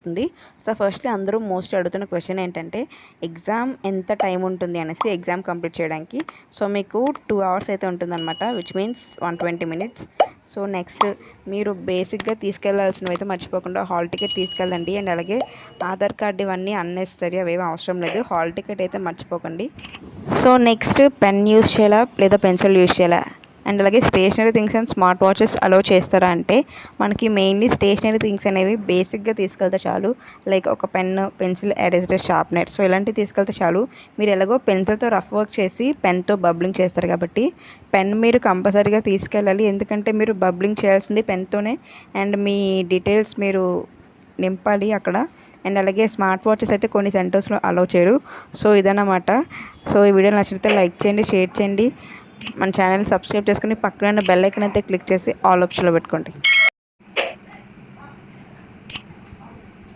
వస్తుంది. So firstly అందరూ most అడుగుతున్న క్వశ్చన్ ఏంటంటే ఎగ్జామ్ ఎంత టైం ఉంటుంది అనేసి ఎగ్జామ్ కంప్లీట్ చేయడానికి. సో మీకు 2 అవర్స్ అయితే ఉంటుందన్నమాట, which means 120 minutes. So next మీరు బేసిక్గా తీసుకెళ్లాల్సినవి అయితే మర్చిపోకుండా హాల్ టికెట్ తీసుకెళ్ళండి. అండ్ అలాగే ఆధార్ కార్డ్ ఇవన్నీ అన్నెసరీ, అవేవి అవసరం లేదు. హాల్ టికెట్ అయితే మర్చిపోకండి. సో నెక్స్ట్ పెన్ యూస్ చేయాలా లేదా పెన్సిల్ యూస్ చేయాలా, అండ్ అలాగే stationery things and smart watches allow చేస్తారా అంటే మనకి మెయిన్లీ స్టేషనరీ థింగ్స్ అనేవి బేసిక్గా తీసుకెళ్తే చాలు. లైక్ ఒక pen, pencil, eraser, sharpener. So ఇలాంటివి తీసుకెళ్తే చాలు. మీరు ఎలాగో పెన్సిల్తో రఫ్ వర్క్ చేసి పెన్తో బబ్లింగ్ చేస్తారు కాబట్టి పెన్ మీరు కంపల్సరీగా తీసుకెళ్ళాలి. ఎందుకంటే మీరు బబ్లింగ్ చేయాల్సింది పెన్తోనే. అండ్ మీ డీటెయిల్స్ మీరు నింపాలి అక్కడ. అండ్ అలాగే స్మార్ట్ వాచెస్ అయితే కొన్ని సెంటర్స్లో అలో చేయరు. సో ఇదన్నమాట. సో ఈ వీడియో నచ్చితే లైక్ చేయండి, షేర్ చేయండి, మన ఛానల్ సబ్స్క్రైబ్ చేసుకుని పక్కన బెల్ ఐకాన్ అయితే క్లిక్ చేసి ఆల్ ఆప్షన్లో పెట్టుకోండి.